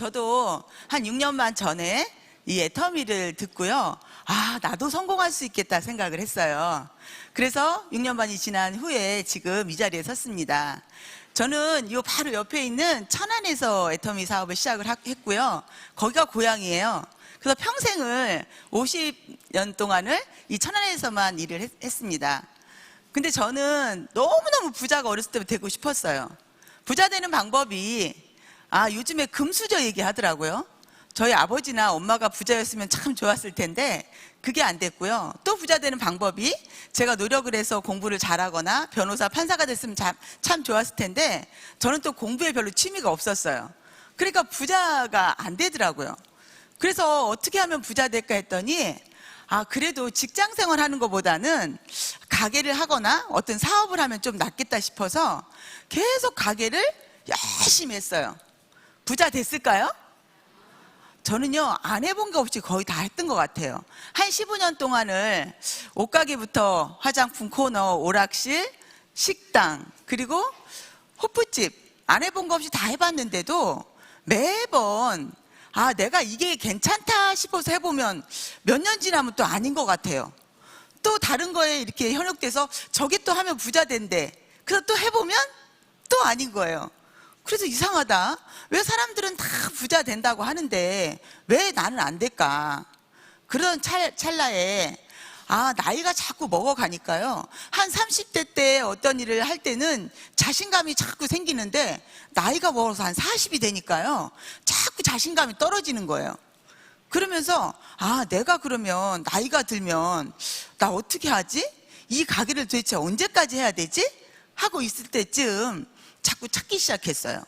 저도 한 6년만 전에 이 애터미를 듣고요. 아, 나도 성공할 수 있겠다 생각을 했어요. 그래서 6년 반이 지난 후에 지금 이 자리에 섰습니다. 저는 이 바로 옆에 있는 천안에서 애터미 사업을 시작을 했고요. 거기가 고향이에요. 그래서 평생을 50년 동안을 이 천안에서만 일을 했습니다. 근데 저는 너무너무 부자가 어렸을 때부터 되고 싶었어요. 부자 되는 방법이 요즘에 금수저 얘기하더라고요. 저희 아버지나 엄마가 부자였으면 참 좋았을 텐데 그게 안 됐고요. 또 부자 되는 방법이 제가 노력을 해서 공부를 잘하거나 변호사, 판사가 됐으면 참 좋았을 텐데 저는 또 공부에 별로 취미가 없었어요. 그러니까 부자가 안 되더라고요. 그래서 어떻게 하면 부자 될까 했더니 그래도 직장 생활하는 것보다는 가게를 하거나 어떤 사업을 하면 좀 낫겠다 싶어서 계속 가게를 열심히 했어요. 부자 됐을까요? 저는요, 안 해본 게 없이 거의 다 했던 것 같아요. 한 15년 동안을 옷가게부터 화장품 코너, 오락실, 식당, 그리고 호프집 안 해본 거 없이 다 해봤는데도 매번 내가 이게 괜찮다 싶어서 해보면 몇 년 지나면 또 아닌 것 같아요. 또 다른 거에 이렇게 현혹돼서 저게 또 하면 부자 된대. 그래서 또 해보면 또 아닌 거예요. 그래서 이상하다. 왜 사람들은 다 부자 된다고 하는데 왜 나는 안 될까? 그런 찰나에 나이가 자꾸 먹어가니까요. 한 30대 때 어떤 일을 할 때는 자신감이 자꾸 생기는데 나이가 먹어서 한 40이 되니까요. 자꾸 자신감이 떨어지는 거예요. 그러면서 내가 그러면 나이가 들면 나 어떻게 하지? 이 가게를 도대체 언제까지 해야 되지? 하고 있을 때쯤 자꾸 찾기 시작했어요.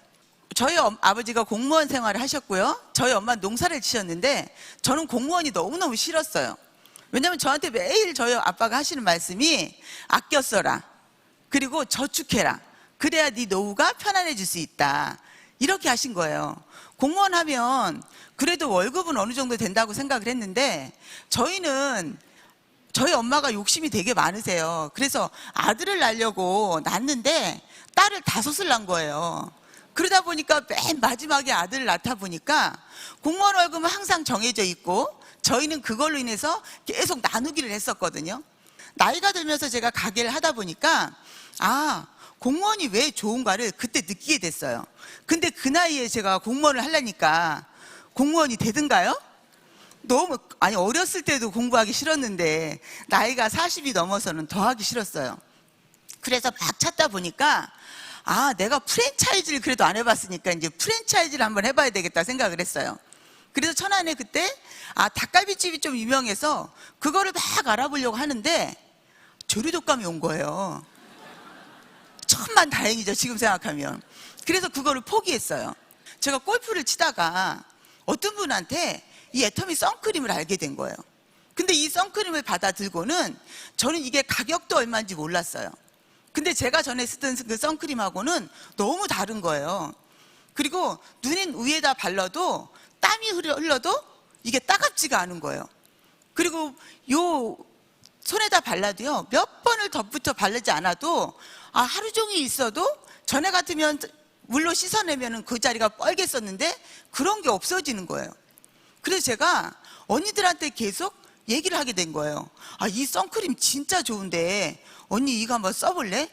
저희 아버지가 공무원 생활을 하셨고요. 저희 엄마는 농사를 지셨는데 저는 공무원이 너무너무 싫었어요. 왜냐하면 저한테 매일 저희 아빠가 하시는 말씀이 아껴 써라. 그리고 저축해라. 그래야 네 노후가 편안해질 수 있다. 이렇게 하신 거예요. 공무원 하면 그래도 월급은 어느 정도 된다고 생각을 했는데 저희는 저희 엄마가 욕심이 되게 많으세요. 그래서 아들을 낳으려고 낳았는데 딸을 5을 낳은 거예요. 그러다 보니까 맨 마지막에 아들을 낳다 보니까 공무원 월급은 항상 정해져 있고 저희는 그걸로 인해서 계속 나누기를 했었거든요. 나이가 들면서 제가 가게를 하다 보니까 공무원이 왜 좋은가를 그때 느끼게 됐어요. 근데 그 나이에 제가 공무원을 하려니까 공무원이 되든가요? 어렸을 때도 공부하기 싫었는데 나이가 40이 넘어서는 더 하기 싫었어요. 그래서 막 찾다 보니까 내가 프랜차이즈를 그래도 안 해봤으니까 이제 프랜차이즈를 한번 해봐야 되겠다 생각을 했어요. 그래서 천안에 그때 닭갈비집이 좀 유명해서 그거를 막 알아보려고 하는데 조류독감이 온 거예요. 천만 다행이죠, 지금 생각하면. 그래서 그거를 포기했어요. 제가 골프를 치다가 어떤 분한테 이 애터미 선크림을 알게 된 거예요. 근데 이 선크림을 받아 들고는 저는 이게 가격도 얼마인지 몰랐어요. 근데 제가 전에 쓰던 그 선크림하고는 너무 다른 거예요. 그리고 눈 위에다 발라도 땀이 흘러도 이게 따갑지가 않은 거예요. 그리고 요 손에다 발라도요, 몇 번을 덧붙여 바르지 않아도 하루 종일 있어도 전에 같으면 물로 씻어내면 그 자리가 뻘겠었는데 그런 게 없어지는 거예요. 그래서 제가 언니들한테 계속 얘기를 하게 된 거예요. 이 선크림 진짜 좋은데 언니 이거 한번 써볼래?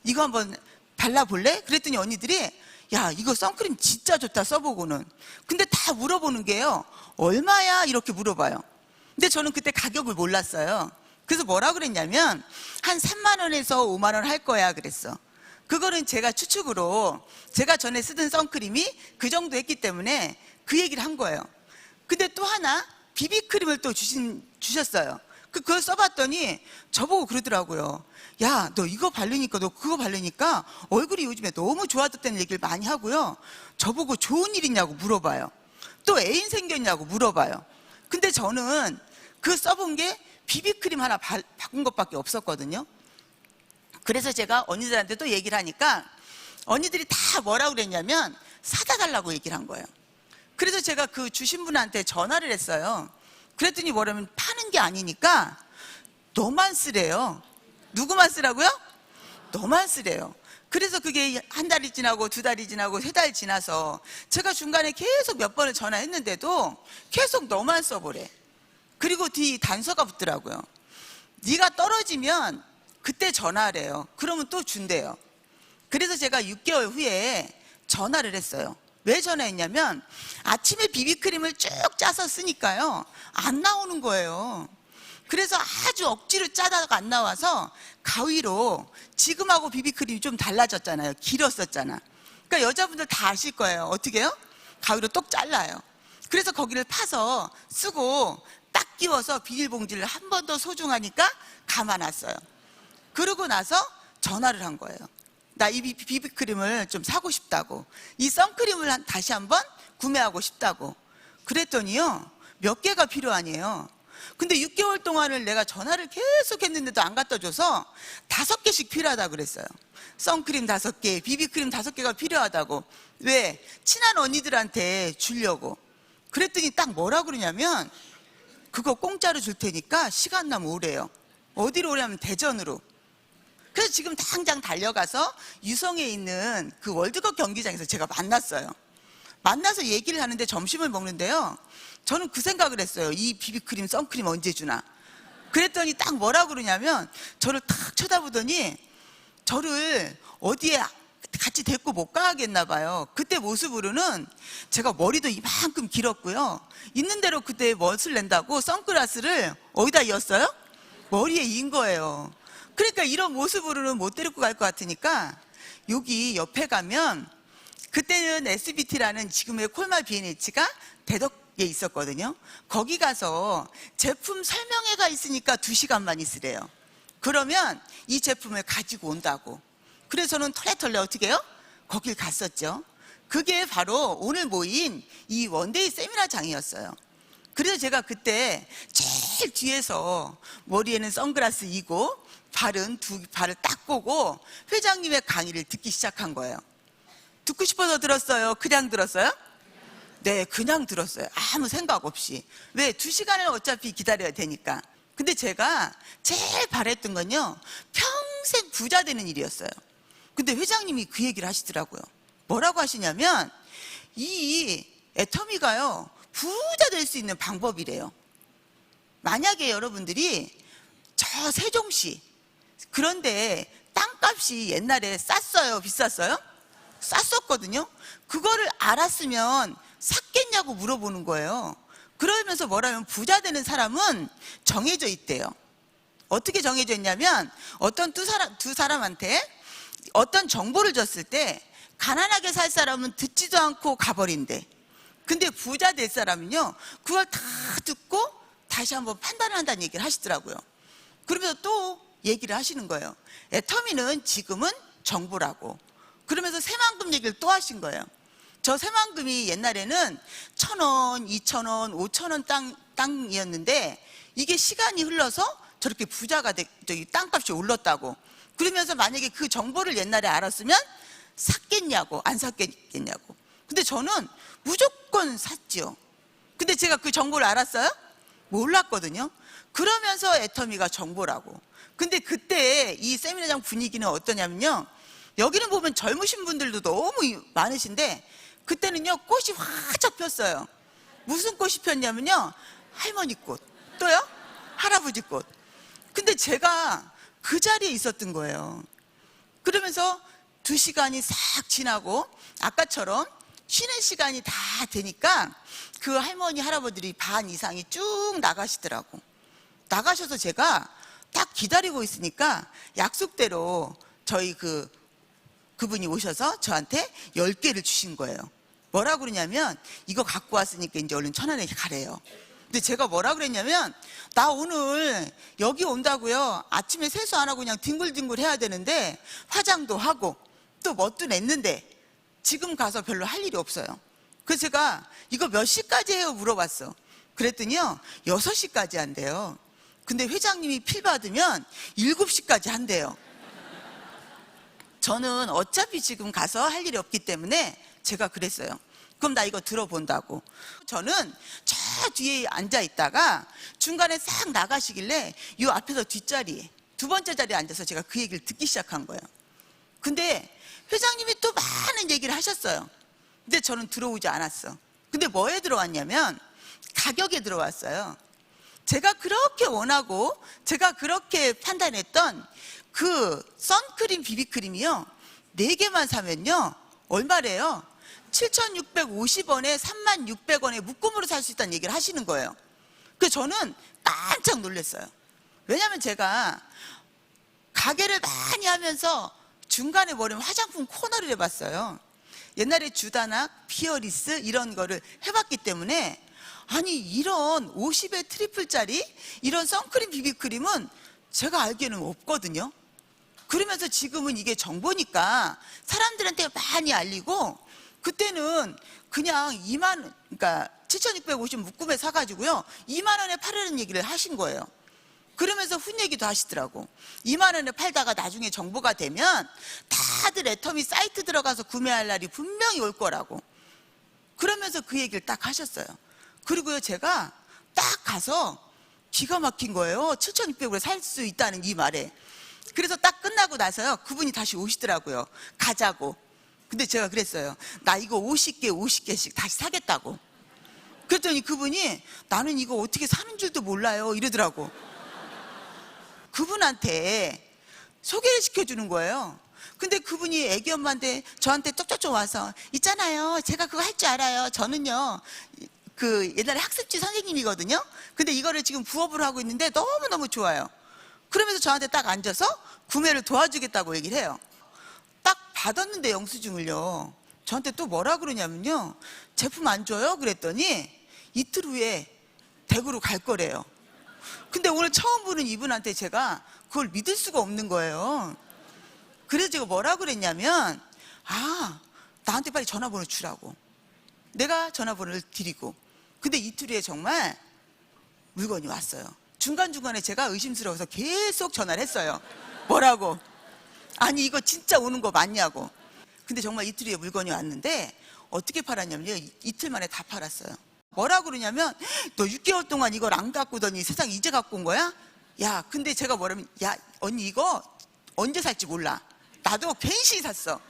이거 한번 발라볼래? 그랬더니 언니들이 야, 이거 선크림 진짜 좋다, 써보고는. 근데 다 물어보는 게요, 얼마야? 이렇게 물어봐요. 근데 저는 그때 가격을 몰랐어요. 그래서 뭐라 그랬냐면 한 3만 원에서 5만 원 할 거야 그랬어. 그거는 제가 추측으로 제가 전에 쓰던 선크림이 그 정도 했기 때문에 그 얘기를 한 거예요. 근데 또 하나 비비크림을 또 주셨어요. 그걸 써봤더니 저보고 그러더라고요. 야, 너 이거 바르니까 너 그거 바르니까 얼굴이 요즘에 너무 좋아졌다는 얘기를 많이 하고요. 저보고 좋은 일 있냐고 물어봐요. 또 애인 생겼냐고 물어봐요. 근데 저는 그 써본 게 비비크림 하나 바꾼 것밖에 없었거든요. 그래서 제가 언니들한테 또 얘기를 하니까 언니들이 다 뭐라고 그랬냐면 사다 달라고 얘기를 한 거예요. 그래서 제가 그 주신 분한테 전화를 했어요. 그랬더니 뭐라면 파는 게 아니니까 너만 쓰래요. 누구만 쓰라고요? 너만 쓰래요. 그래서 그게 한 달이 지나고 두 달이 지나고 세 달 지나서 제가 중간에 계속 몇 번을 전화했는데도 계속 너만 써보래. 그리고 뒤 단서가 붙더라고요. 네가 떨어지면 그때 전화하래요. 그러면 또 준대요. 그래서 제가 6개월 후에 전화를 했어요. 왜 전화했냐면 아침에 비비크림을 쭉 짜서 쓰니까요 안 나오는 거예요. 그래서 아주 억지로 짜다가 안 나와서 가위로, 지금하고 비비크림이 좀 달라졌잖아요. 길었었잖아. 그러니까 여자분들 다 아실 거예요. 어떻게 해요? 가위로 똑 잘라요. 그래서 거기를 파서 쓰고 딱 끼워서 비닐봉지를 한 번 더 소중하니까 감아놨어요. 그러고 나서 전화를 한 거예요. 나 이 비비크림을 좀 사고 싶다고, 이 선크림을 다시 한번 구매하고 싶다고. 그랬더니요 몇 개가 필요하네요. 근데 6개월 동안을 내가 전화를 계속 했는데도 안 갖다 줘서 5개씩 필요하다고 그랬어요. 선크림 5개, 비비크림 5개가 필요하다고. 왜? 친한 언니들한테 주려고. 그랬더니 딱 뭐라 그러냐면 그거 공짜로 줄 테니까 시간 나면 오래요. 어디로 오냐면 대전으로. 그래서 지금 당장 달려가서 유성에 있는 그 월드컵 경기장에서 제가 만났어요. 만나서 얘기를 하는데 점심을 먹는데요 저는 그 생각을 했어요. 이 비비크림 선크림 언제 주나. 그랬더니 딱 뭐라 그러냐면 저를 탁 쳐다보더니 저를 어디에 같이 데리고 못 가겠나 봐요. 그때 모습으로는 제가 머리도 이만큼 길었고요, 있는 대로 그때 멋을 낸다고 선글라스를 어디다 이었어요? 머리에 이은 거예요. 그러니까 이런 모습으로는 못 데리고 갈 것 같으니까 여기 옆에 가면, 그때는 SBT라는 지금의 콜마 B&H가 대덕에 있었거든요. 거기 가서 제품 설명회가 있으니까 2시간만 있으래요. 그러면 이 제품을 가지고 온다고. 그래서 저는 털레털레 어떻게 해요? 거길 갔었죠. 그게 바로 오늘 모인 이 원데이 세미나장이었어요. 그래서 제가 그때 제일 뒤에서 머리에는 선글라스 이고 발은 발을 딱 보고 회장님의 강의를 듣기 시작한 거예요. 듣고 싶어서 들었어요? 그냥 들었어요? 네, 그냥 들었어요. 아무 생각 없이. 왜? 2시간을 어차피 기다려야 되니까. 근데 제가 제일 바랬던 건요 평생 부자 되는 일이었어요. 근데 회장님이 그 얘기를 하시더라고요. 뭐라고 하시냐면 이 애터미가요 부자 될 수 있는 방법이래요. 만약에 여러분들이 저 세종시, 그런데 땅값이 옛날에 쌌어요? 비쌌어요? 쌌었거든요. 그거를 알았으면 샀겠냐고 물어보는 거예요. 그러면서 뭐라면 부자 되는 사람은 정해져 있대요. 어떻게 정해져 있냐면 어떤 두 사람한테 어떤 정보를 줬을 때 가난하게 살 사람은 듣지도 않고 가버린대. 근데 부자 될 사람은요 그걸 다 듣고 다시 한번 판단을 한다는 얘기를 하시더라고요. 그러면서 또 얘기를 하시는 거예요. 애터미는 지금은 정보라고. 그러면서 새만금 얘기를 또 하신 거예요. 저 새만금이 옛날에는 1,000원, 2,000원, 5,000원 땅이었는데 이게 시간이 흘러서 저렇게 부자가 저기 땅값이 올랐다고. 그러면서 만약에 그 정보를 옛날에 알았으면 샀겠냐고 안 샀겠냐고. 근데 저는 무조건 샀죠. 근데 제가 그 정보를 알았어요? 몰랐거든요. 그러면서 애터미가 정보라고. 근데 그때 이 세미나장 분위기는 어떠냐면요 여기는 보면 젊으신 분들도 너무 많으신데 그때는요 꽃이 활짝 폈어요. 무슨 꽃이 폈냐면요 할머니 꽃, 또요 할아버지 꽃. 근데 제가 그 자리에 있었던 거예요. 그러면서 2시간이 싹 지나고 아까처럼 쉬는 시간이 다 되니까 그 할머니 할아버지들이 반 이상이 쭉 나가시더라고. 나가셔서 제가 딱 기다리고 있으니까 약속대로 저희 그분이 오셔서 저한테 10개를 주신 거예요. 뭐라 그러냐면 이거 갖고 왔으니까 이제 얼른 천안에 가래요. 근데 제가 뭐라 그랬냐면 나 오늘 여기 온다고요 아침에 세수 안 하고 그냥 뒹굴뒹굴 해야 되는데 화장도 하고 또 멋도 냈는데 지금 가서 별로 할 일이 없어요. 그래서 제가 이거 몇 시까지 해요 물어봤어. 그랬더니요 6시까지 한대요. 근데 회장님이 필 받으면 7시까지 한대요. 저는 어차피 지금 가서 할 일이 없기 때문에 제가 그랬어요. 그럼 나 이거 들어본다고. 저는 저 뒤에 앉아 있다가 중간에 싹 나가시길래 이 앞에서 뒷자리에 2번째 자리에 앉아서 제가 그 얘기를 듣기 시작한 거예요. 근데 회장님이 또 많은 얘기를 하셨어요. 근데 저는 들어오지 않았어. 근데 뭐에 들어왔냐면 가격에 들어왔어요. 제가 그렇게 원하고 제가 그렇게 판단했던 그 선크림 비비크림이요, 4개만 사면요 얼마래요? 7,650원에 36,600원에 묶음으로 살 수 있다는 얘기를 하시는 거예요. 그래서 저는 깜짝 놀랐어요. 왜냐하면 제가 가게를 많이 하면서 중간에 뭐냐면 화장품 코너를 해봤어요. 옛날에 주다낙, 피어리스 이런 거를 해봤기 때문에, 아니 이런 50에 트리플짜리 이런 선크림 비비크림은 제가 알기에는 없거든요. 그러면서 지금은 이게 정보니까 사람들한테 많이 알리고, 그때는 그냥 2만 원, 그러니까 7,650 묶음에 사가지고요 2만 원에 팔으는 얘기를 하신 거예요. 그러면서 훈 얘기도 하시더라고. 2만 원에 팔다가 나중에 정보가 되면 다들 애터미 사이트 들어가서 구매할 날이 분명히 올 거라고. 그러면서 그 얘기를 딱 하셨어요. 그리고요 제가 딱 가서 기가 막힌 거예요. 7,600원에 살 수 있다는 이 말에. 그래서 딱 끝나고 나서요 그분이 다시 오시더라고요. 가자고. 근데 제가 그랬어요. 나 이거 50개씩 다시 사겠다고. 그랬더니 그분이 나는 이거 어떻게 사는 줄도 몰라요 이러더라고. 그분한테 소개를 시켜주는 거예요. 근데 그분이 애기 엄마인데 저한테 쪽쪽쪽 와서, 있잖아요 제가 그거 할 줄 알아요. 저는요 그 옛날에 학습지 선생님이거든요. 근데 이거를 지금 부업으로 하고 있는데 너무너무 좋아요. 그러면서 저한테 딱 앉아서 구매를 도와주겠다고 얘기를 해요. 딱 받았는데 영수증을요, 저한테 또 뭐라 그러냐면요, 제품 안 줘요? 그랬더니 이틀 후에 대구로 갈 거래요. 근데 오늘 처음 보는 이분한테 제가 그걸 믿을 수가 없는 거예요. 그래서 제가 뭐라 그랬냐면, 나한테 빨리 전화번호 주라고. 내가 전화번호를 드리고, 근데 이틀 후에 정말 물건이 왔어요. 중간중간에 제가 의심스러워서 계속 전화를 했어요. 뭐라고? 아니 이거 진짜 오는 거 맞냐고. 근데 정말 이틀 후에 물건이 왔는데 어떻게 팔았냐면요, 이틀 만에 다 팔았어요. 뭐라 그러냐면, 너 6개월 동안 이걸 안 갖고 오더니 세상 이제 갖고 온 거야? 야, 근데 제가 뭐라면, 야 언니 이거 언제 살지 몰라. 나도 괜시 샀어.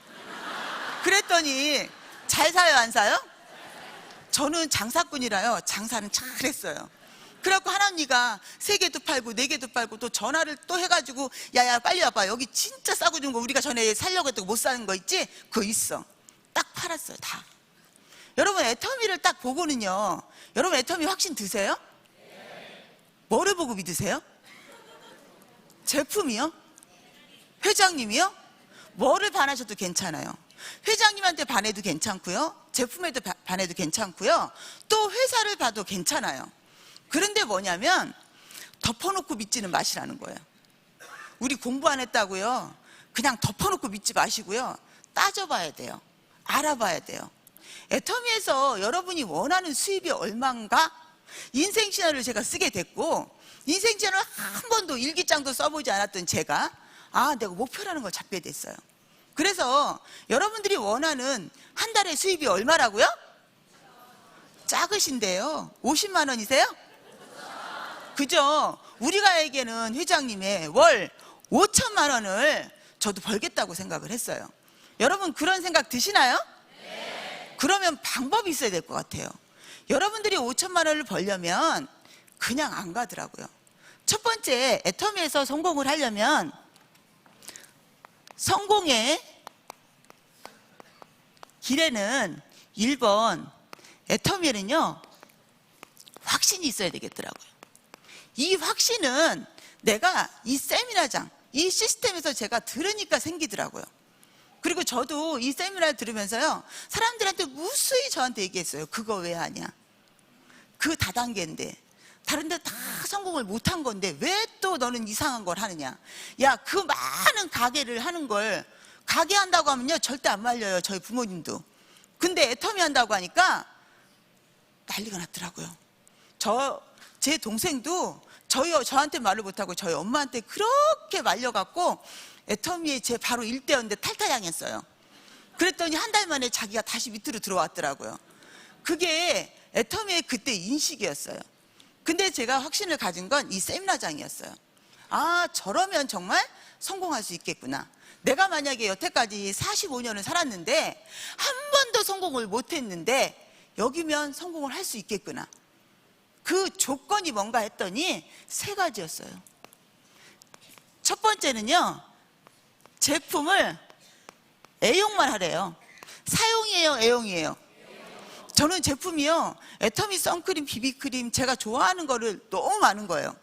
그랬더니 잘 사요 안 사요? 저는 장사꾼이라요 장사는 잘했어요. 그래갖고 하나님이가 3개도 팔고 4개도 팔고 또 전화를 또 해가지고, 야야 빨리 와봐, 여기 진짜 싸고 준 거 우리가 전에 살려고 했다고 못 사는 거 있지? 그거 있어. 딱 팔았어요 다. 여러분 애터미를 딱 보고는요, 여러분 애터미 확신 드세요? 뭐를 보고 믿으세요? 제품이요? 회장님이요? 뭐를 반하셔도 괜찮아요. 회장님한테 반해도 괜찮고요, 제품에도 반해도 괜찮고요, 또 회사를 봐도 괜찮아요. 그런데 뭐냐면 덮어놓고 믿지는 마시라는 거예요. 우리 공부 안 했다고요 그냥 덮어놓고 믿지 마시고요, 따져봐야 돼요. 알아봐야 돼요. 애터미에서 여러분이 원하는 수입이 얼마인가? 인생시너를 제가 쓰게 됐고, 인생시너를 한 번도 일기장도 써보지 않았던 제가 내가 목표라는 걸 잡게 됐어요. 그래서 여러분들이 원하는 한 달의 수입이 얼마라고요? 작으신데요 50만 원이세요? 그죠? 우리가 에게는 회장님의 월 5천만 원을 저도 벌겠다고 생각을 했어요. 여러분 그런 생각 드시나요? 네. 그러면 방법이 있어야 될 것 같아요. 여러분들이 5천만 원을 벌려면 그냥 안 가더라고요. 첫 번째, 애터미에서 성공을 하려면 성공의 길에는 1번 애터미에는요 확신이 있어야 되겠더라고요. 이 확신은 내가 이 세미나장, 이 시스템에서 제가 들으니까 생기더라고요. 그리고 저도 이 세미나를 들으면서요 사람들한테 무수히 저한테 얘기했어요. 그거 왜 하냐, 그 다단계인데 다른 데 다 성공을 못한 건데 왜 또 너는 이상한 걸 하느냐. 야, 그 많은 가게를 하는 걸, 가게 한다고 하면요 절대 안 말려요 저희 부모님도. 근데 애터미 한다고 하니까 난리가 났더라고요. 제 동생도 저한테 말을 못하고 저희 엄마한테 그렇게 말려갖고 애터미에 제 바로 일대였는데 탈타당했어요. 그랬더니 한 달 만에 자기가 다시 밑으로 들어왔더라고요. 그게 애터미의 그때 인식이었어요. 근데 제가 확신을 가진 건 이 세미나장이었어요. 저러면 정말 성공할 수 있겠구나. 내가 만약에 여태까지 45년을 살았는데 한 번도 성공을 못했는데 여기면 성공을 할 수 있겠구나. 그 조건이 뭔가 했더니 세 가지였어요. 첫 번째는요, 제품을 애용만 하래요. 사용이에요, 애용이에요? 저는 제품이요, 애터미 선크림, 비비크림 제가 좋아하는 거를 너무 많은 거예요.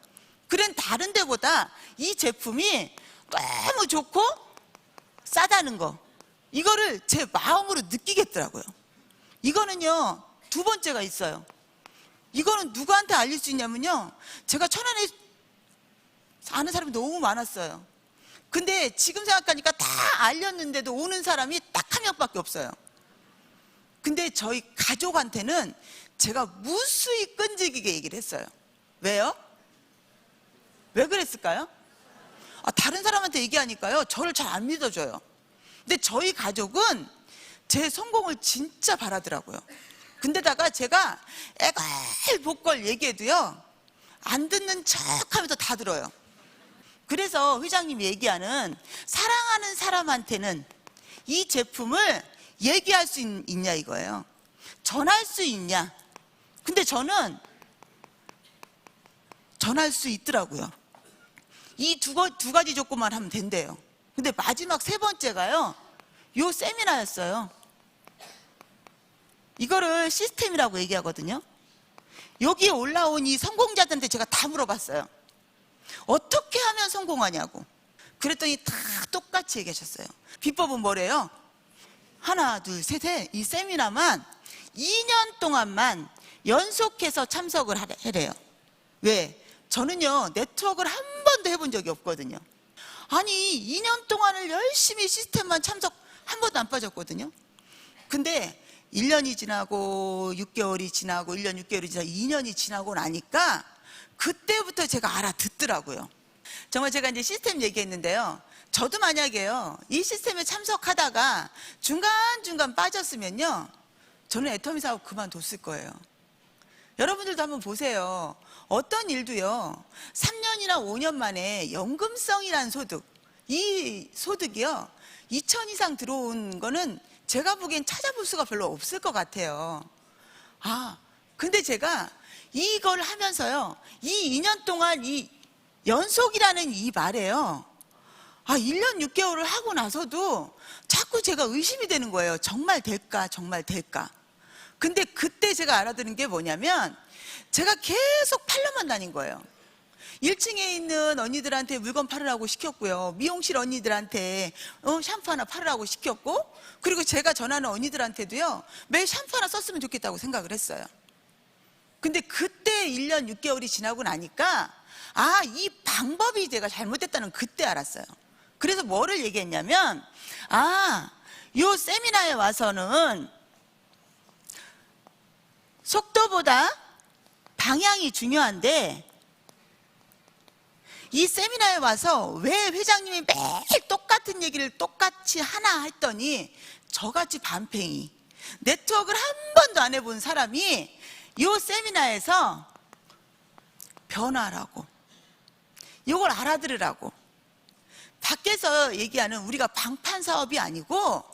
그런 다른 데보다 이 제품이 너무 좋고 싸다는 거, 이거를 제 마음으로 느끼겠더라고요. 이거는요, 두 번째가 있어요. 이거는 누구한테 알릴 수 있냐면요, 제가 천안에 아는 사람이 너무 많았어요. 근데 지금 생각하니까 다 알렸는데도 오는 사람이 딱 한 명밖에 없어요. 근데 저희 가족한테는 제가 무수히 끈질기게 얘기를 했어요. 왜요? 왜 그랬을까요? 다른 사람한테 얘기하니까요, 저를 잘 안 믿어줘요. 근데 저희 가족은 제 성공을 진짜 바라더라고요. 근데다가 제가 애걸복걸 얘기해도요, 안 듣는 척 하면서 다 들어요. 그래서 회장님이 얘기하는 사랑하는 사람한테는 이 제품을 얘기할 수 있냐 이거예요. 전할 수 있냐. 근데 저는 전할 수 있더라고요. 이 두 가지 조건만 하면 된대요. 근데 마지막 세 번째가요, 요 세미나였어요. 이거를 시스템이라고 얘기하거든요. 여기에 올라온 이 성공자들한테 제가 다 물어봤어요. 어떻게 하면 성공하냐고. 그랬더니 다 똑같이 얘기하셨어요. 비법은 뭐래요? 하나, 둘, 셋에 이 세미나만 2년 동안만 연속해서 참석을 하래요. 왜? 저는요, 네트워크를 한 번도 해본 적이 없거든요. 아니, 2년 동안을 열심히 시스템만 참석 한 번도 안 빠졌거든요. 근데 1년이 지나고 6개월이 지나고 1년 6개월이 지나고 2년이 지나고 나니까 그때부터 제가 알아듣더라고요. 정말 제가 이제 시스템 얘기했는데요, 저도 만약에요, 이 시스템에 참석하다가 중간중간 빠졌으면요, 저는 애터미 사업 그만뒀을 거예요. 여러분들도 한번 보세요. 어떤 일도요, 3년이나 5년 만에 연금성이라는 소득, 이 소득이요, 2천 이상 들어온 거는 제가 보기엔 찾아볼 수가 별로 없을 것 같아요. 근데 제가 이걸 하면서요, 이 2년 동안 이 연속이라는 이 말에요, 1년 6개월을 하고 나서도 자꾸 제가 의심이 되는 거예요. 정말 될까, 정말 될까. 근데 그때 제가 알아들은 게 뭐냐면, 제가 계속 팔러만 다닌 거예요. 1층에 있는 언니들한테 물건 팔으라고 시켰고요, 미용실 언니들한테 샴푸 하나 팔으라고 시켰고, 그리고 제가 전하는 언니들한테도요, 매일 샴푸 하나 썼으면 좋겠다고 생각을 했어요. 근데 그때 1년 6개월이 지나고 나니까 이 방법이 제가 잘못됐다는 그때 알았어요. 그래서 뭐를 얘기했냐면, 요 세미나에 와서는 속도보다 방향이 중요한데, 이 세미나에 와서 왜 회장님이 매일 똑같은 얘기를 똑같이 하나 했더니, 저같이 반팽이 네트워크를 한 번도 안 해본 사람이 이 세미나에서 변화라고, 이걸 알아들으라고. 밖에서 얘기하는 우리가 방판 사업이 아니고,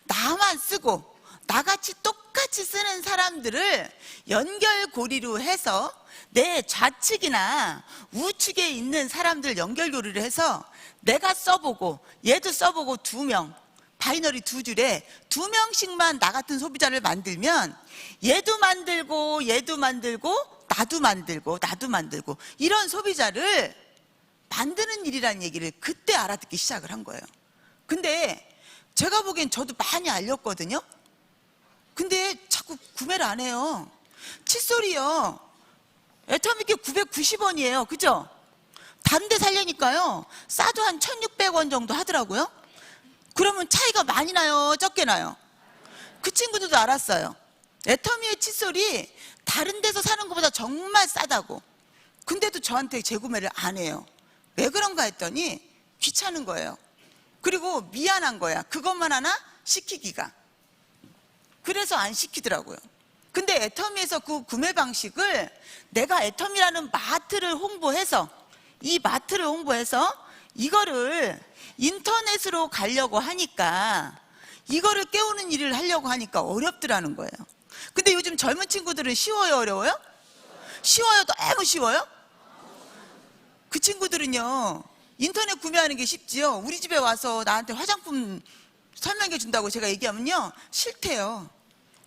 나만 쓰고 나같이 똑같이 쓰는 사람들을 연결고리로 해서, 내 좌측이나 우측에 있는 사람들 연결고리를 해서 내가 써보고 얘도 써보고 2명, 바이너리 2줄에 2명씩만 나 같은 소비자를 만들면, 얘도 만들고 얘도 만들고 나도 만들고 나도 만들고, 이런 소비자를 만드는 일이라는 얘기를 그때 알아듣기 시작을 한 거예요. 근데 제가 보기엔 저도 많이 알렸거든요. 근데 자꾸 구매를 안 해요. 칫솔이요, 애터미게 990원이에요. 그죠? 다른 데 살려니까요, 싸도 한 1,600원 정도 하더라고요. 그러면 차이가 많이 나요, 적게 나요? 그 친구들도 알았어요. 애터미의 칫솔이 다른 데서 사는 것보다 정말 싸다고. 근데도 저한테 재구매를 안 해요. 왜 그런가 했더니 귀찮은 거예요. 그리고 미안한 거야, 그것만 하나 시키기가. 그래서 안 시키더라고요. 근데 애터미에서 그 구매 방식을 내가 애터미라는 마트를 홍보해서, 이 마트를 홍보해서 이거를 인터넷으로 가려고 하니까, 이거를 깨우는 일을 하려고 하니까 어렵더라는 거예요. 근데 요즘 젊은 친구들은 쉬워요, 어려워요? 쉬워요, 너무 쉬워요? 그 친구들은요, 인터넷 구매하는 게 쉽지요. 우리 집에 와서 나한테 화장품 설명해 준다고 제가 얘기하면요, 싫대요.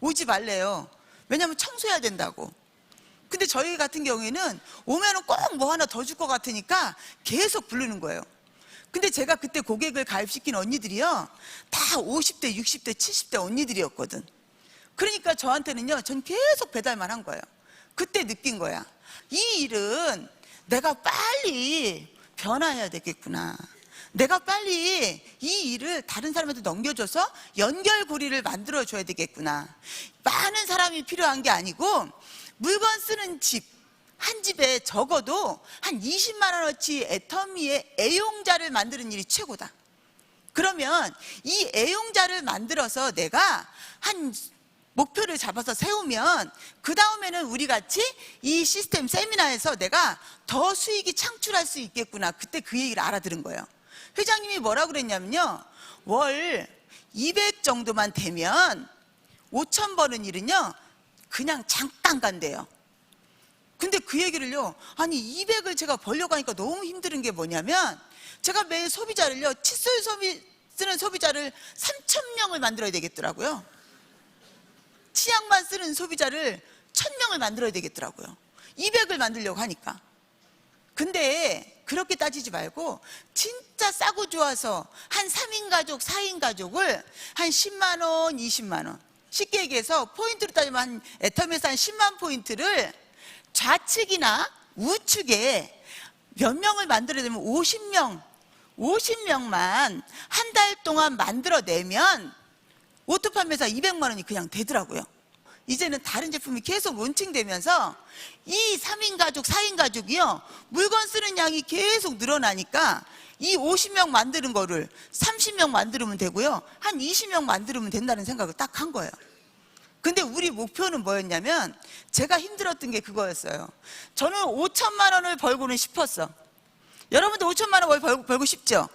오지 말래요. 왜냐면 청소해야 된다고. 근데 저희 같은 경우에는 오면은 꼭 뭐 하나 더 줄 것 같으니까 계속 부르는 거예요. 근데 제가 그때 고객을 가입시킨 언니들이요, 다 50대, 60대, 70대 언니들이었거든. 그러니까 저한테는요, 전 계속 배달만 한 거예요. 그때 느낀 거야. 이 일은 내가 빨리 변화해야 되겠구나. 내가 빨리 이 일을 다른 사람한테 넘겨줘서 연결고리를 만들어줘야 되겠구나. 많은 사람이 필요한 게 아니고, 물건 쓰는 집, 한 집에 적어도 한 20만 원어치 애터미의 애용자를 만드는 일이 최고다. 그러면 이 애용자를 만들어서 내가 한 목표를 잡아서 세우면, 그 다음에는 우리 같이 이 시스템 세미나에서 내가 더 수익이 창출할 수 있겠구나. 그때 그 얘기를 알아들은 거예요. 회장님이 뭐라 그랬냐면요, 월 200 정도만 되면 5천 버는 일은요 그냥 잠깐 간대요. 근데 그 얘기를요, 아니 200을 제가 벌려고 하니까 너무 힘든 게 뭐냐면, 제가 매일 소비자를요, 칫솔 쓰는 소비자를 3,000명을 만들어야 되겠더라고요. 치약만 쓰는 소비자를 1,000명을 만들어야 되겠더라고요. 200을 만들려고 하니까. 근데 그렇게 따지지 말고 진짜 싸고 좋아서 한 3인 가족, 4인 가족을 한 10만 원, 20만 원, 쉽게 얘기해서 포인트로 따지면 한 애터미에서 한 10만 포인트를 좌측이나 우측에 몇 명을 만들어내면 50명만 한 달 동안 만들어내면 오토 판매사 200만 원이 그냥 되더라고요. 이제는 다른 제품이 계속 론칭되면서 이 3인 가족, 4인 가족이요, 물건 쓰는 양이 계속 늘어나니까 이 50명 만드는 거를 30명 만들면 되고요, 한 20명 만들면 된다는 생각을 딱 한 거예요. 근데 우리 목표는 뭐였냐면, 제가 힘들었던 게 그거였어요. 저는 5천만 원을 벌고는 싶었어. 여러분도 5천만 원 벌고 싶죠?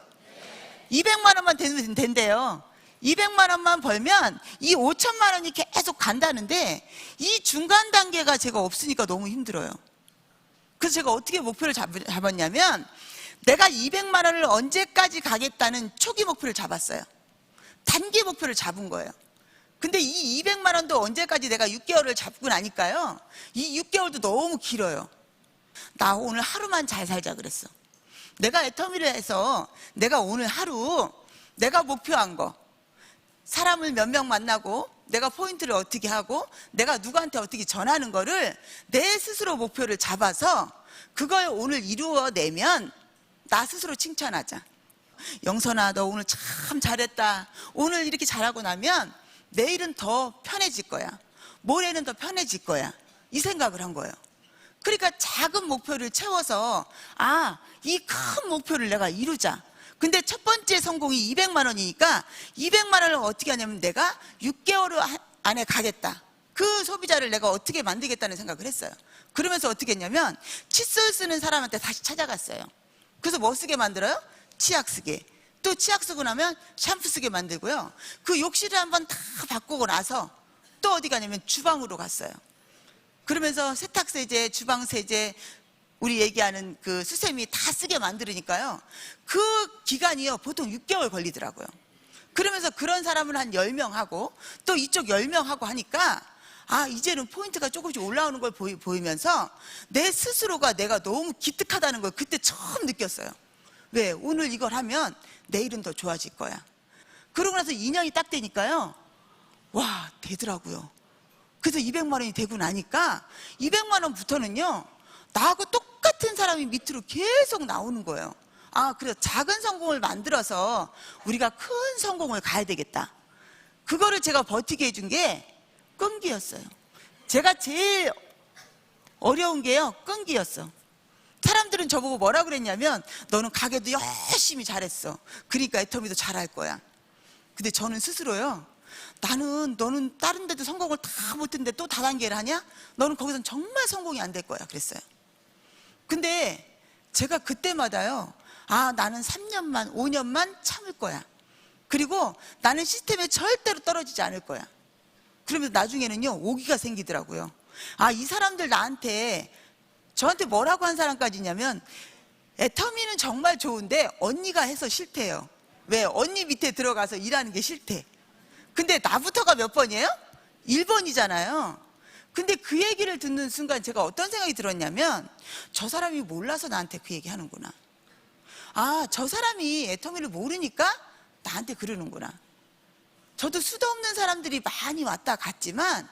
200만 원만 되면 된대요. 200만 원만 벌면 이 5천만 원이 계속 간다는데, 이 중간 단계가 제가 없으니까 너무 힘들어요. 그래서 제가 어떻게 목표를 잡았냐면, 내가 200만 원을 언제까지 가겠다는 초기 목표를 잡았어요. 단기 목표를 잡은 거예요. 근데 이 200만 원도 언제까지, 내가 6개월을 잡고 나니까요, 이 6개월도 너무 길어요. 나 오늘 하루만 잘 살자 그랬어. 내가 애터미를 해서 내가 오늘 하루 내가 목표한 거, 사람을 몇 명 만나고 내가 포인트를 어떻게 하고 내가 누구한테 어떻게 전하는 거를 내 스스로 목표를 잡아서 그걸 오늘 이루어내면 나 스스로 칭찬하자. 영선아, 너 오늘 참 잘했다. 오늘 이렇게 잘하고 나면 내일은 더 편해질 거야. 모레는 더 편해질 거야. 이 생각을 한 거예요. 그러니까 작은 목표를 채워서, 이 큰 목표를 내가 이루자. 근데 첫 번째 성공이 200만 원이니까 200만 원을 어떻게 하냐면, 내가 6개월 안에 가겠다. 그 소비자를 내가 어떻게 만들겠다는 생각을 했어요. 그러면서 어떻게 했냐면, 칫솔 쓰는 사람한테 다시 찾아갔어요. 그래서 뭐 쓰게 만들어요? 치약 쓰게. 또 치약 쓰고 나면 샴푸 쓰게 만들고요. 그 욕실을 한번 다 바꾸고 나서 또 어디 가냐면 주방으로 갔어요. 그러면서 세탁세제, 주방세제, 우리 얘기하는 그 수세미 다 쓰게 만들으니까요, 그 기간이요 보통 6개월 걸리더라고요. 그러면서 그런 사람을 한 10명 하고 또 이쪽 10명 하고 하니까, 이제는 포인트가 조금씩 올라오는 걸 보이면서 내 스스로가 내가 너무 기특하다는 걸 그때 처음 느꼈어요. 왜? 오늘 이걸 하면 내일은 더 좋아질 거야. 그러고 나서 2년이 딱 되니까요, 와, 되더라고요. 그래서 200만 원이 되고 나니까 200만 원부터는요, 나하고 똑같은 사람이 밑으로 계속 나오는 거예요. 그래서 작은 성공을 만들어서 우리가 큰 성공을 가야 되겠다. 그거를 제가 버티게 해준 게 끈기였어요. 제가 제일 어려운 게요, 끈기였어. 사람들은 저보고 뭐라 그랬냐면, 너는 가게도 열심히 잘했어. 그러니까 애터미도 잘할 거야. 근데 저는 스스로요, 너는 다른 데도 성공을 다 못했는데 또 다단계를 하냐? 너는 거기선 정말 성공이 안 될 거야 그랬어요. 근데 제가 그때마다요, 아, 나는 3년만, 5년만 참을 거야. 그리고 나는 시스템에 절대로 떨어지지 않을 거야. 그러면서 나중에는요, 오기가 생기더라고요. 아, 이 사람들 저한테 뭐라고 한 사람까지냐면, 애터미는 정말 좋은데 언니가 해서 싫대요. 왜? 언니 밑에 들어가서 일하는 게 싫대. 근데 나부터가 몇 번이에요? 1번이잖아요. 근데 그 얘기를 듣는 순간 제가 어떤 생각이 들었냐면, 저 사람이 몰라서 나한테 그 얘기 하는구나. 아, 저 사람이 애터미를 모르니까 나한테 그러는구나. 저도 수도 없는 사람들이 많이 왔다 갔지만,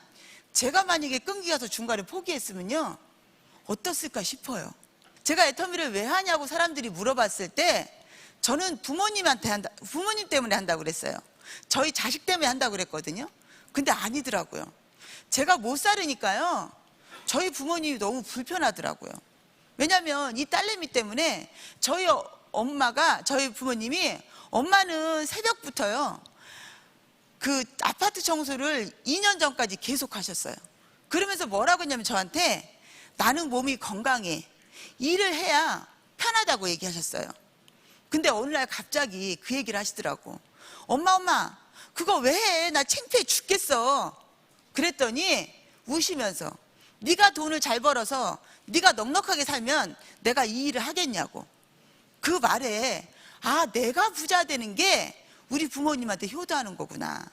제가 만약에 끈기 가서 중간에 포기했으면요, 어떻을까 싶어요. 제가 애터미를 왜 하냐고 사람들이 물어봤을 때, 저는 부모님 때문에 한다고 그랬어요. 저희 자식 때문에 한다고 그랬거든요. 근데 아니더라고요. 제가 못 살으니까요, 저희 부모님이 너무 불편하더라고요. 왜냐면 이 딸내미 때문에 저희 부모님이, 엄마는 새벽부터요, 그 아파트 청소를 2년 전까지 계속 하셨어요. 그러면서 뭐라고 했냐면 저한테, 나는 몸이 건강해, 일을 해야 편하다고 얘기하셨어요. 근데 어느 날 갑자기 그 얘기를 하시더라고. 엄마, 그거 왜 해? 나 창피해 죽겠어. 그랬더니 우시면서, 네가 돈을 잘 벌어서 네가 넉넉하게 살면 내가 이 일을 하겠냐고. 그 말에, 아, 내가 부자 되는 게 우리 부모님한테 효도하는 거구나.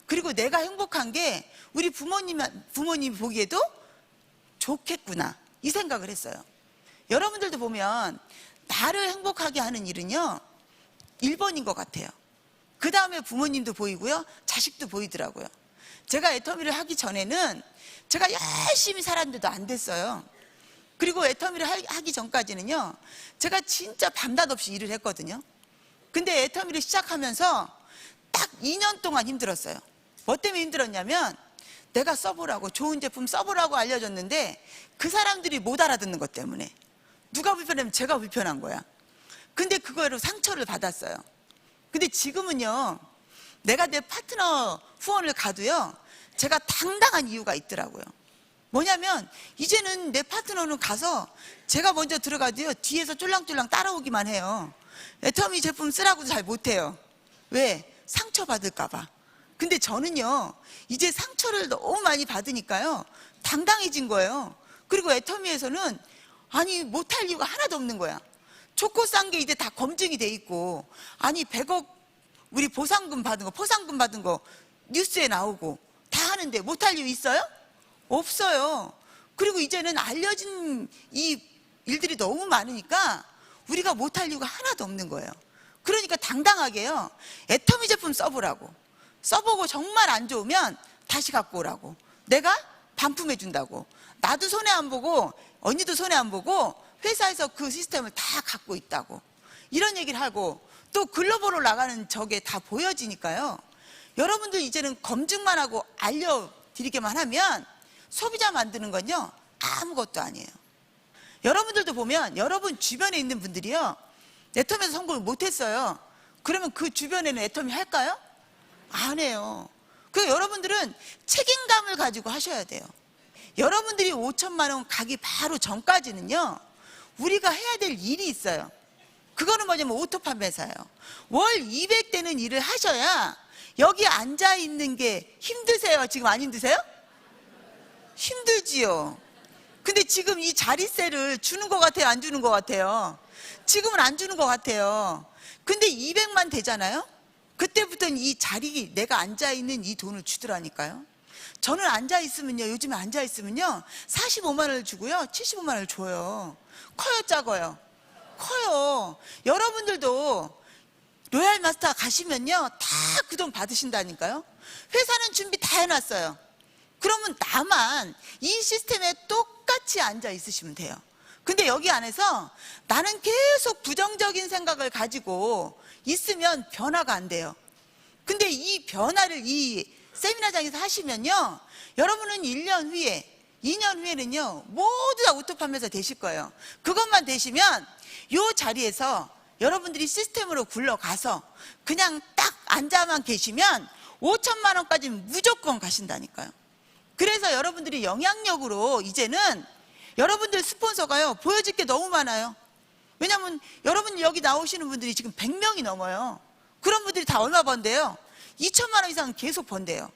그리고 내가 행복한 게 우리 부모님이 보기에도 좋겠구나, 이 생각을 했어요. 여러분들도 보면 나를 행복하게 하는 일은요, 1번인 것 같아요. 그 다음에 부모님도 보이고요, 자식도 보이더라고요. 제가 애터미를 하기 전에는 제가 열심히 살았는데도 안 됐어요. 그리고 애터미를 하기 전까지는요, 제가 진짜 밤낮 없이 일을 했거든요. 근데 애터미를 시작하면서 딱 2년 동안 힘들었어요. 뭐 때문에 힘들었냐면, 내가 써보라고, 좋은 제품 써보라고 알려줬는데 그 사람들이 못 알아듣는 것 때문에. 누가 불편하면 제가 불편한 거야. 근데 그거로 상처를 받았어요. 근데 지금은요, 내가 내 파트너 후원을 가도요, 제가 당당한 이유가 있더라고요. 뭐냐면, 이제는 내 파트너는 가서 제가 먼저 들어가도요, 뒤에서 쫄랑쫄랑 따라오기만 해요. 애터미 제품 쓰라고도 잘 못해요. 왜? 상처받을까봐. 근데 저는요, 이제 상처를 너무 많이 받으니까요, 당당해진 거예요. 그리고 애터미에서는 아니, 못할 이유가 하나도 없는 거야. 좋고 싼 게 이제 다 검증이 돼 있고, 아니 100억 우리 포상금 받은 거 뉴스에 나오고 다 하는데 못할 이유 있어요? 없어요. 그리고 이제는 알려진 이 일들이 너무 많으니까 우리가 못할 이유가 하나도 없는 거예요. 그러니까 당당하게요, 애터미 제품 써보라고. 써보고 정말 안 좋으면 다시 갖고 오라고. 내가 반품해 준다고. 나도 손해 안 보고 언니도 손해 안 보고 회사에서 그 시스템을 다 갖고 있다고. 이런 얘기를 하고, 또 글로벌로 나가는 저게 다 보여지니까요, 여러분들 이제는 검증만 하고 알려드리게만 하면 소비자 만드는 건요, 아무것도 아니에요. 여러분들도 보면 여러분 주변에 있는 분들이요, 애터미에서 성공을 못했어요. 그러면 그 주변에는 애터미 할까요? 안 해요. 그래서 여러분들은 책임감을 가지고 하셔야 돼요. 여러분들이 5천만 원 가기 바로 전까지는요, 우리가 해야 될 일이 있어요. 그거는 뭐냐면 오토 판매사예요. 월 200대는 일을 하셔야 여기 앉아 있는 게 힘드세요? 지금 안 힘드세요? 힘들지요. 근데 지금 이 자리세를 주는 것 같아요? 안 주는 것 같아요? 지금은 안 주는 것 같아요. 근데 200만 되잖아요? 그때부터는 이 자리, 내가 앉아 있는 이 돈을 주더라니까요. 저는 앉아있으면요, 요즘에 앉아있으면요, 45만 원을 주고요, 75만 원을 줘요. 커요, 작아요? 커요. 여러분들도 로얄 마스터 가시면요, 다 그 돈 받으신다니까요. 회사는 준비 다 해놨어요. 그러면 나만 이 시스템에 똑같이 앉아있으시면 돼요. 근데 여기 안에서 나는 계속 부정적인 생각을 가지고 있으면 변화가 안 돼요. 근데 이 변화를 이 세미나장에서 하시면요, 여러분은 1년 후에, 2년 후에는요, 모두 다 오토 판매사 되실 거예요. 그것만 되시면 이 자리에서 여러분들이 시스템으로 굴러가서 그냥 딱 앉아만 계시면 5천만 원까지는 무조건 가신다니까요. 그래서 여러분들이 영향력으로 이제는 여러분들 스폰서가요, 보여줄 게 너무 많아요. 왜냐하면 여러분 여기 나오시는 분들이 지금 100명이 넘어요. 그런 분들이 다 얼마 번대요? 2천만 원 이상 계속 번대요.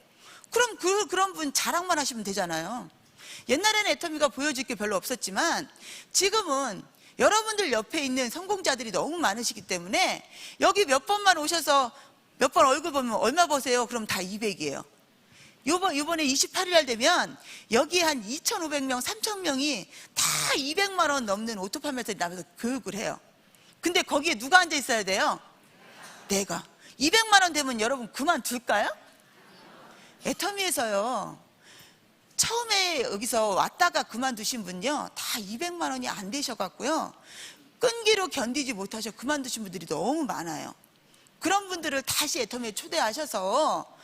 그럼 그런 분 자랑만 하시면 되잖아요. 옛날에는 애터미가 보여줄 게 별로 없었지만 지금은 여러분들 옆에 있는 성공자들이 너무 많으시기 때문에 여기 몇 번만 오셔서 몇 번 얼굴 보면 얼마 버세요? 그럼 다 200이에요. 요번에 28일 날 되면 여기 한 2,500명, 3,000명이 다 200만 원 넘는 오토 판매사들이 나와서 교육을 해요. 근데 거기에 누가 앉아 있어야 돼요? 내가. 200만 원 되면 여러분 그만둘까요? 애터미에서요. 처음에 여기서 왔다가 그만두신 분요. 다 200만 원이 안 되셔갖고요. 끈기로 견디지 못하셔 그만두신 분들이 너무 많아요. 그런 분들을 다시 애터미에 초대하셔서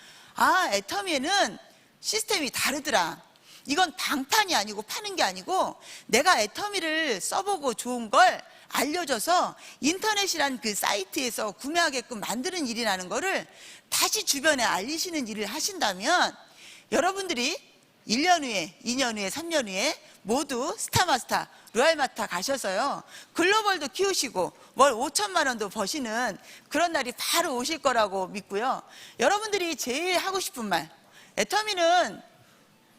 애터미에는 시스템이 다르더라. 이건 방판이 아니고 파는 게 아니고 내가 애터미를 써보고 좋은 걸 알려줘서 인터넷이란 그 사이트에서 구매하게끔 만드는 일이라는 거를 다시 주변에 알리시는 일을 하신다면 여러분들이 1년 후에, 2년 후에, 3년 후에 모두 스타마스터, 로얄마타 가셔서요. 글로벌도 키우시고 월 5천만 원도 버시는 그런 날이 바로 오실 거라고 믿고요. 여러분들이 제일 하고 싶은 말, 애터미는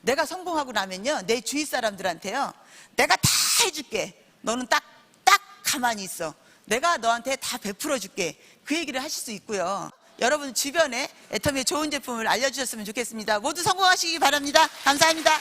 내가 성공하고 나면요. 내 주위 사람들한테요. 내가 다 해줄게. 너는 딱 가만히 있어. 내가 너한테 다 베풀어 줄게. 그 얘기를 하실 수 있고요. 여러분 주변에 애터미의 좋은 제품을 알려주셨으면 좋겠습니다. 모두 성공하시기 바랍니다. 감사합니다.